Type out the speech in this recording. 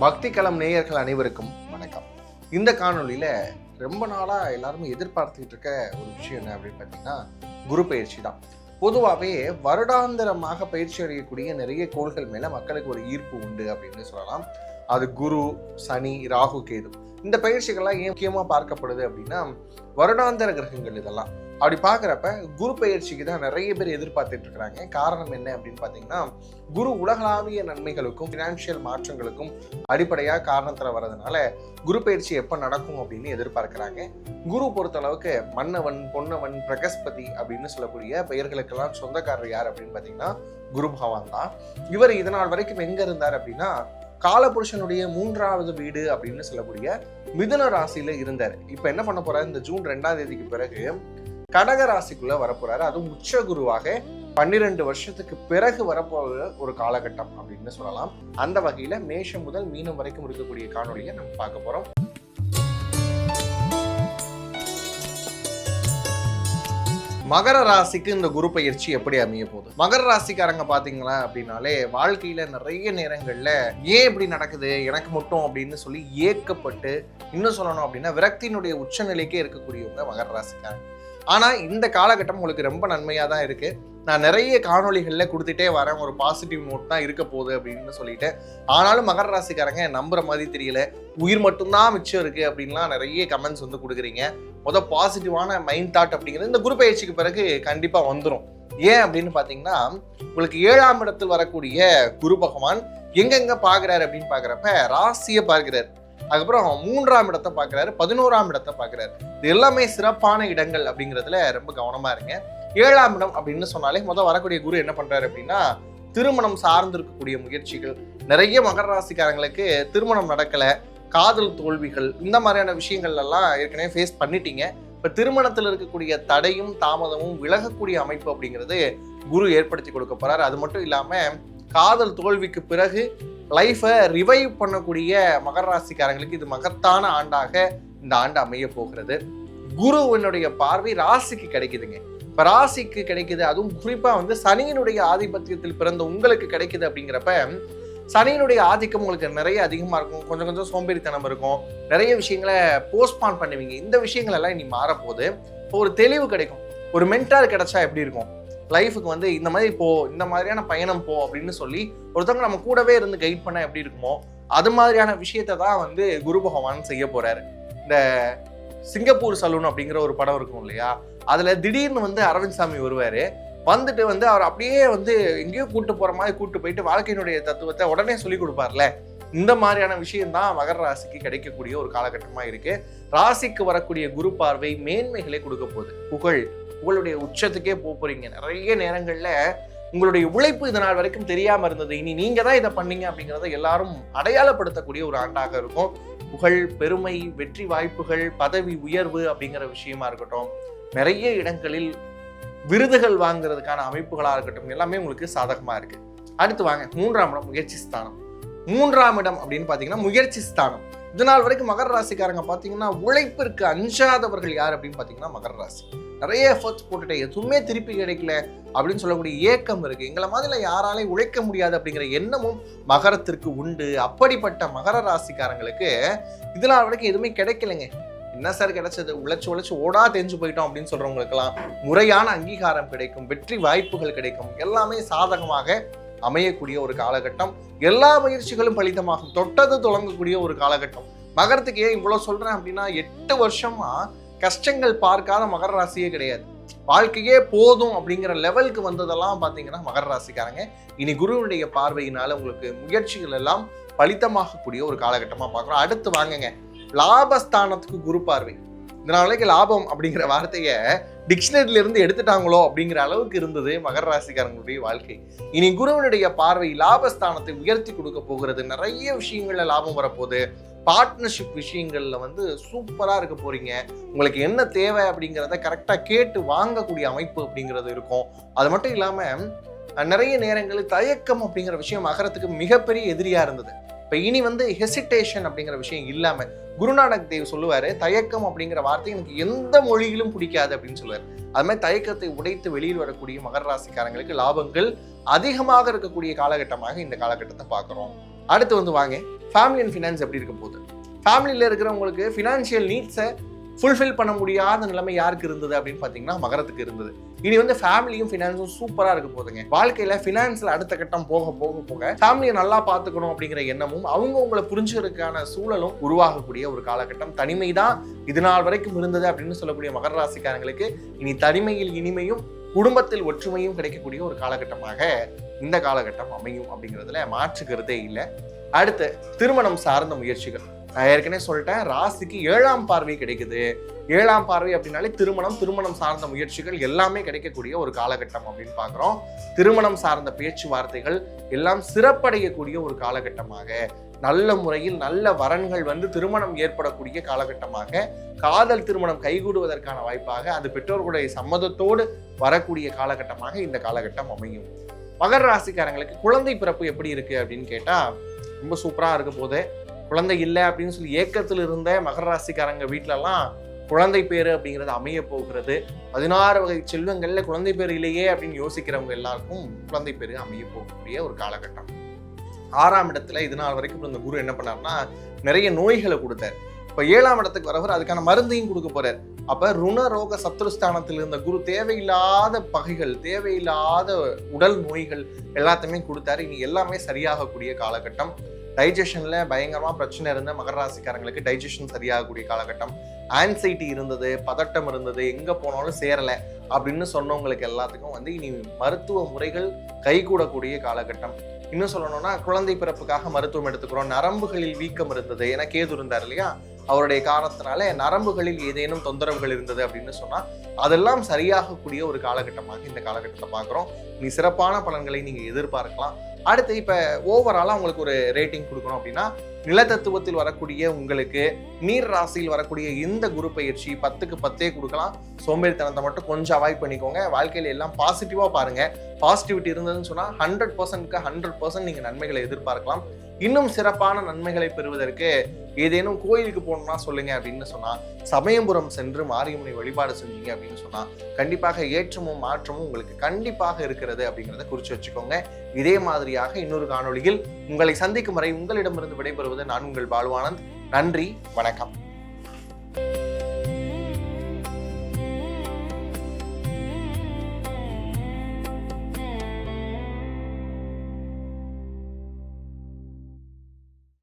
பக்தி களம் நேயர்கள் அனைவருக்கும் வணக்கம். இந்த காணொலியில ரொம்ப நாளா எல்லாருமே எதிர்பார்த்துக்கிட்டு இருக்க ஒரு விஷயம் என்ன அப்படின்னு பார்த்தீங்கன்னா, குரு பயிற்சி தான். பொதுவாகவே வருடாந்திரமாக பயிற்சி அடையக்கூடிய நிறைய கோள்கள் மேல மக்களுக்கு ஒரு ஈர்ப்பு உண்டு அப்படின்னு சொல்லலாம். அது குரு, சனி, ராகு, கேது. இந்த பயிற்சிகள்லாம் ஏன் முக்கியமாக பார்க்கப்படுது அப்படின்னா, வருடாந்திர கிரகங்கள் இதெல்லாம். அப்படி பார்க்குறப்ப குரு பயிற்சிக்கு தான் நிறைய பேர் எதிர்பார்த்துட்டு இருக்கிறாங்க. காரணம் என்ன அப்படின்னு பார்த்தீங்கன்னா, குரு உலகளாவிய நன்மைகளுக்கும் ஃபினான்ஷியல் மாற்றங்களுக்கும் அடிப்படையாக காரணத்தில் வர்றதுனால குரு பயிற்சி எப்போ நடக்கும் அப்படின்னு எதிர்பார்க்குறாங்க. குரு பொறுத்தளவுக்கு மன்னவன், பொன்னவன், பிரகஸ்பதி அப்படின்னு சொல்லக்கூடிய பெயர்களுக்கெல்லாம் சொந்தக்காரர் யார் அப்படின்னு பார்த்தீங்கன்னா குரு பகவான் தான். இவர் இதனால் வரைக்கும் எங்கே இருந்தார் அப்படின்னா, காலபுருஷனுடைய 3வது வீடு அப்படின்னு சொல்லக்கூடிய மிதுன ராசியில இருந்தார். இப்ப என்ன பண்ண போறாரு, இந்த ஜூன் 2ஆம் தேதிக்கு பிறகு கடக ராசிக்குள்ள வரப்போறாரு. அதுவும் உச்ச குருவாக 12 வருஷத்துக்கு பிறகு வரப்போற ஒரு காலகட்டம் அப்படின்னு சொல்லலாம். அந்த வகையில மேஷம் முதல் மீனம் வரைக்கும் இருக்கக்கூடிய காணொலியை நம்ம பார்க்க போறோம். மகர ராசிக்கு இந்த குரு பயிற்சி எப்படி அமைய போகுது? மகர ராசிக்காரங்க பாத்தீங்களா அப்படின்னாலே வாழ்க்கையில நிறைய நேரங்கள்ல ஏன் இப்படி நடக்குது எனக்கு மட்டும் அப்படின்னு சொல்லி ஏக்கப்பட்டு, இன்னும் சொல்லணும் அப்படின்னா விரக்தியினுடைய உச்சநிலைக்கே இருக்கக்கூடியவங்க மகர ராசிக்காரங்க. ஆனா இந்த காலகட்டம் உங்களுக்கு ரொம்ப நன்மையா தான் இருக்கு. நான் நிறைய காணொலிகள்ல கொடுத்துட்டே வரேன், ஒரு பாசிட்டிவ் நோட் தான் இருக்க போகுது அப்படின்னு சொல்லிட்டு. ஆனாலும் மகர ராசிக்காரங்க நம்புற மாதிரி தெரியல, உயிர் மட்டும்தான் மிச்சம் இருக்கு அப்படின்லாம் நிறைய கமெண்ட்ஸ் வந்து கொடுக்குறீங்க. பாசிட்டிவான மைண்ட் தாட் அப்படிங்கிறது இந்த குரு பயிற்சிக்கு பிறகு கண்டிப்பா வந்துடும். ஏன் அப்படின்னு பாத்தீங்கன்னா, உங்களுக்கு 7ஆம் இடத்தில் வரக்கூடிய குரு பகவான் எங்கெங்க பாக்குறாரு அப்படின்னு பாக்குறப்ப ராசியை பார்க்கிறார், அதுக்கப்புறம் 3ஆம் இடத்தை பார்க்கிறாரு, 11ஆம் இடத்தை பார்க்கிறாரு. இது எல்லாமே சிறப்பான இடங்கள் அப்படிங்கிறதுல ரொம்ப கவனமா இருங்க. 7ஆம் இடம் அப்படின்னு சொன்னாலே வரக்கூடிய குரு என்ன பண்றாரு அப்படின்னா, திருமணம் சார்ந்து இருக்கக்கூடிய முயற்சிகள். நிறைய மகர ராசிக்காரங்களுக்கு திருமணம் நடக்கல, காதல் தோல்விகள், இந்த மாதிரியான விஷயங்கள் எல்லாம் ஏற்கனவே ஃபேஸ் பண்ணிட்டீங்க. இப்ப திருமணத்தில் இருக்கக்கூடிய தடையும் தாமதமும் விலகக்கூடிய அமைப்பு அப்படிங்கிறது குரு ஏற்படுத்தி கொடுக்க போறாரு. அது மட்டும் இல்லாம காதல் தோல்விக்கு பிறகு லைஃபை ரிவைவ் பண்ணக்கூடிய மகர ராசிக்காரங்களுக்கு இது மகத்தான ஆண்டாக இந்த ஆண்டு அமைய போகிறது. குருவினுடைய பார்வை ராசிக்கு கிடைக்குதுங்க. இப்ப ராசிக்கு கிடைக்குது, அதுவும் குறிப்பா சனியினுடைய ஆதிபத்தியத்தில் பிறந்த உங்களுக்கு கிடைக்குது அப்படிங்கிறப்ப, சனியினுடைய ஆதிக்கம் உங்களுக்கு நிறைய அதிகமா இருக்கும். கொஞ்சம் கொஞ்சம் சோம்பேறித்தனம் இருக்கும், நிறைய விஷயங்களை போஸ்ட்பான் பண்ணுவீங்க. இந்த விஷயங்கள் எல்லாம் இனி மாறப்போகுது. இப்போ ஒரு தெளிவு கிடைக்கும். ஒரு மென்டார் கிடைச்சா எப்படி இருக்கும் லைஃபுக்கு, இந்த மாதிரி போ, இந்த மாதிரியான பயணம் போ அப்படின்னு சொல்லி ஒருத்தவங்க நம்ம கூடவே இருந்து கைட் பண்ண எப்படி இருக்குமோ, அது மாதிரியான விஷயத்தை தான் குரு பகவான் செய்ய போறாரு. இந்த சிங்கப்பூர் சலூன் அப்படிங்கிற ஒரு படம் இருக்கும் இல்லையா, அதுல திடீர்னு அரவிந்த் சாமி வருவாரு. வந்துட்டு அவர் அப்படியே எங்கேயோ கூட்டு போற மாதிரி கூட்டு போயிட்டு வாழ்க்கையினுடைய தத்துவத்தை உடனே சொல்லி கொடுப்பார்ல. இந்த மாதிரியான விஷயம் தான் மகர ராசிக்கு கிடைக்கக்கூடிய ஒரு காலகட்டமா இருக்கு. ராசிக்கு வரக்கூடிய குரு பார்வை மேன்மைகளை கொடுக்க போகுது. உங்களுடைய உச்சத்துக்கே போறீங்க. நிறைய நேரங்கள்ல உங்களுடைய உழைப்பு இதனால் வரைக்கும் தெரியாம இருந்தது, இனி நீங்க தான் இதை பண்ணீங்க அப்படிங்கிறத எல்லாரும் அடையாளப்படுத்தக்கூடிய ஒரு ஆண்டாக இருக்கும். புகழ், பெருமை, வெற்றி வாய்ப்புகள், பதவி உயர்வு அப்படிங்கிற விஷயமா இருக்கட்டும், நிறைய இடங்களில் விருதுகள் வாங்குறதுக்கான அமைப்புகளா இருக்கட்டும், எல்லாமே உங்களுக்கு சாதகமா இருக்கு. அடுத்து வாங்க, 3ஆம் இடம் முயற்சி ஸ்தானம். 3ஆம் இடம் அப்படின்னு பாத்தீங்கன்னா முயற்சி ஸ்தானம். இதனால் வரைக்கும் மகர ராசிக்காரங்க பாத்தீங்கன்னா உழைப்பிற்கு அஞ்சாதவர்கள் யார் அப்படின்னு பாத்தீங்கன்னா மகர ராசி. நிறைய எஃபர்ட்ஸ் போட்டுட்டு எதுவுமே திருப்பி கிடைக்கல அப்படின்னு சொல்லக்கூடிய ஏக்கம் இருக்கு. எங்களை மாதிரி யாராலையும் உழைக்க முடியாது அப்படிங்கிற எண்ணமும் மகரத்திற்கு உண்டு. அப்படிப்பட்ட மகர ராசிக்காரங்களுக்கு இதனால் வரைக்கும் எதுவுமே கிடைக்கலைங்க. என்ன சார் கிடைச்சது, உழைச்சு ஓடா தெரிஞ்சு போயிட்டோம் அப்படின்னு சொல்றவங்களுக்கெல்லாம் முறையான அங்கீகாரம் கிடைக்கும், வெற்றி வாய்ப்புகள் கிடைக்கும், எல்லாமே சாதகமாக அமையக்கூடிய ஒரு காலகட்டம். எல்லா முயற்சிகளும் பலிதமாகும், தொட்டது தொடங்கக்கூடிய ஒரு காலகட்டம். மகரத்துக்கு ஏன் இவ்வளவு சொல்றேன் அப்படின்னா, 8 வருஷமா கஷ்டங்கள் பார்க்காத மகர ராசியே கிடையாது. வாழ்க்கையே போதும் அப்படிங்கிற லெவலுக்கு வந்ததெல்லாம் பாத்தீங்கன்னா மகர ராசிக்காரங்க. இனி குருவினுடைய பார்வையினால உங்களுக்கு முயற்சிகள் எல்லாம் பலிதமாகக்கூடிய ஒரு காலகட்டமா பார்க்குறோம். அடுத்து வாங்குங்க, லாபஸ்தானத்துக்கு குரு பார்வை. இதனால லாபம் அப்படிங்கிற வார்த்தையை டிக்ஷனரியில இருந்து எடுத்துட்டாங்களோ அப்படிங்கிற அளவுக்கு இருந்தது மகர ராசிக்காரங்களுடைய வாழ்க்கை. இனி குருவினுடைய பார்வை லாபஸ்தானத்தை உயர்த்தி கொடுக்க போகிறது. நிறைய விஷயங்கள்ல லாபம் வரப்போகுது. பார்ட்னர்ஷிப் விஷயங்கள்ல சூப்பரா இருக்க போறீங்க. உங்களுக்கு என்ன தேவை அப்படிங்கிறத கரெக்டா கேட்டு வாங்கக்கூடிய அமைப்பு அப்படிங்கிறது இருக்கும். அது மட்டும் இல்லாம நிறைய நேரங்களில் தயக்கம் அப்படிங்கிற விஷயம் மகரத்துக்கு மிகப்பெரிய எதிரியா இருந்தது. இப்ப இனி ஹெசிடேஷன் அப்படிங்கிற விஷயம் இல்லாம, குருநானக் தேவ் சொல்லுவாரு, தயக்கம் அப்படிங்கிற வார்த்தை எனக்கு எந்த மொழியிலும் பிடிக்காது அப்படின்னு சொல்லுவாரு. அது மாதிரி தயக்கத்தை உடைத்து வெளியில் வரக்கூடிய மகர ராசிக்காரங்களுக்கு லாபங்கள் அதிகமாக இருக்கக்கூடிய காலகட்டமாக இந்த காலகட்டத்தை பார்க்குறோம். அடுத்து வந்து வாங்க ஃபேமிலி அண்ட் ஃபினான்ஸ் எப்படி இருக்க போகுது. ஃபேமிலியில் இருக்கிறவங்களுக்கு ஃபினான்ஷியல் நீட்ஸை ஃபுல்ஃபில் பண்ண முடியாத நிலைமை யாருக்கு இருந்தது அப்படின்னு பார்த்தீங்கன்னா மகரத்துக்கு இருந்தது. இனி வந்து ஃபேமிலியும் ஃபினான்ஸும் சூப்பராக இருக்க போதுங்க. வாழ்க்கையில் ஃபினான்ஸில் அடுத்த கட்டம் போக போக போக ஃபேமிலியை நல்லா பார்த்துக்கணும் அப்படிங்கிற எண்ணமும் அவங்க உங்களை புரிஞ்சுக்கிறதுக்கான சூழலும் உருவாகக்கூடிய ஒரு காலகட்டம். தனிமை தான் இது நாள் வரைக்கும் இருந்தது அப்படின்னு சொல்லக்கூடிய மகர ராசிக்காரங்களுக்கு இனி தனிமையில் இனிமையும் குடும்பத்தில் ஒற்றுமையும் கிடைக்கக்கூடிய ஒரு காலகட்டமாக இந்த காலகட்டம் அமையும் அப்படிங்கிறதுல மாற்றுக்கிறதே இல்லை. அடுத்து திருமணம் சார்ந்த முயற்சிகள். நான் ஏற்கனவே சொல்லிட்டேன், ராசிக்கு 7ஆம் பார்வை கிடைக்குது. 7ஆம் பார்வை அப்படின்னாலே திருமணம் சார்ந்த முயற்சிகள் எல்லாமே கிடைக்கக்கூடிய ஒரு காலகட்டம் அப்படின்னு பார்க்குறோம். திருமணம் சார்ந்த பேச்சுவார்த்தைகள் எல்லாம் சிறப்படையக்கூடிய ஒரு காலகட்டமாக, நல்ல முறையில் நல்ல வரன்கள் வந்து திருமணம் ஏற்படக்கூடிய காலகட்டமாக, காதல் திருமணம் கைகூடுவதற்கான வாய்ப்பாக, அது பெற்றோர்களுடைய சம்மதத்தோடு வரக்கூடிய காலகட்டமாக இந்த காலகட்டம் அமையும். மகர ராசிக்காரங்களுக்கு குழந்தை பிறப்பு எப்படி இருக்கு அப்படின்னு கேட்டா ரொம்ப சூப்பராக இருக்க போது. குழந்தை இல்லை அப்படின்னு சொல்லி ஏக்கத்தில் இருந்த மகர ராசிக்காரங்க வீட்டிலலாம் குழந்தை பேரு அப்படிங்கிறது அமைய போகிறது. 16 வகை செல்வங்கள்ல குழந்தை பேர் இல்லையே அப்படின்னு யோசிக்கிறவங்க எல்லாருக்கும் குழந்தை பேரு அமைய போகக்கூடிய ஒரு காலகட்டம். 6ஆம் இடத்துல இது நாள் வரைக்கும் இந்த குரு என்ன பண்ணார்னா நிறைய நோய்களை கொடுத்தார். இப்போ 7ஆம் இடத்துக்கு வரவர் அதுக்கான மருந்தையும் கொடுக்க போறார். அப்ப ருணரோக சத்ருஸ்தானத்தில் இருந்த குரு தேவையில்லாத பகைகள், தேவையில்லாத உடல் நோய்கள் எல்லாத்தையுமே கொடுத்தாரு. இனி எல்லாமே சரியாகக்கூடிய காலகட்டம். டைஜஷன்ல பயங்கரமா பிரச்சனை இருந்த மகர ராசிக்காரங்களுக்கு டைஜஷன் சரியாகக்கூடிய காலகட்டம். ஆன்சைட்டி இருந்தது, பதட்டம் இருந்தது, எங்க போனாலும் சேரலை அப்படின்னு சொன்னவங்களுக்கு எல்லாத்துக்கும் வந்து இனி மருத்துவ முறைகள் கைகூடக்கூடிய காலகட்டம். இன்னும் சொல்லணும்னா குழந்தை பிறப்புக்காக மருத்துவம் எடுத்துக்கிறோம். நரம்புகளில் வீக்கம் இருந்தது, ஏன்னா கேது இருந்தார் இல்லையா, அவருடைய காரணத்தினால நரம்புகளில் ஏதேனும் தொந்தரவுகள் இருந்தது அப்படின்னு சொன்னா அதெல்லாம் சரியாகக்கூடிய ஒரு காலகட்டமாக இந்த காலகட்டத்தை பார்க்குறோம். நீ சிறப்பான பலன்களை நீங்க எதிர்பார்க்கலாம். அடுத்து இப்ப ஓவராலா உங்களுக்கு ஒரு ரேட்டிங் கொடுக்கணும் அப்படின்னா, நிலத்தத்துவத்தில் வரக்கூடிய உங்களுக்கு நீர் ராசியில் வரக்கூடிய இந்த குரு பயிற்சி 10க்கு 10 கொடுக்கலாம். சோம்பேறித்தனத்தை மட்டும் கொஞ்சம் அவாய்ட் பண்ணிக்கோங்க. வாழ்க்கையில எல்லாம் பாசிட்டிவா பாருங்க. பாசிட்டிவிட்டி இருந்ததுன்னு சொன்னா 100%க்கு 100% நீங்க நன்மைகளை எதிர்பார்க்கலாம். இன்னும் சிறப்பான நன்மைகளை பெறுவதற்கு ஏதேனும் கோயிலுக்கு போகணும்னா சொல்லுங்க அப்படின்னு சொன்னா, சமயபுரம் சென்று மாரியம்மனை வழிபாடு செஞ்சீங்க அப்படின்னு சொன்னா கண்டிப்பாக ஏற்றமும் மாற்றமும் உங்களுக்கு கண்டிப்பாக இருக்கிறது அப்படிங்கிறத குறிச்சு வச்சுக்கோங்க. இதே மாதிரியாக இன்னொரு காணொளியில் உங்களை சந்திக்கும் வரை உங்களிடமிருந்து விடைபெறுவது நான் உங்கள் பாலுவானந்த். நன்றி, வணக்கம்.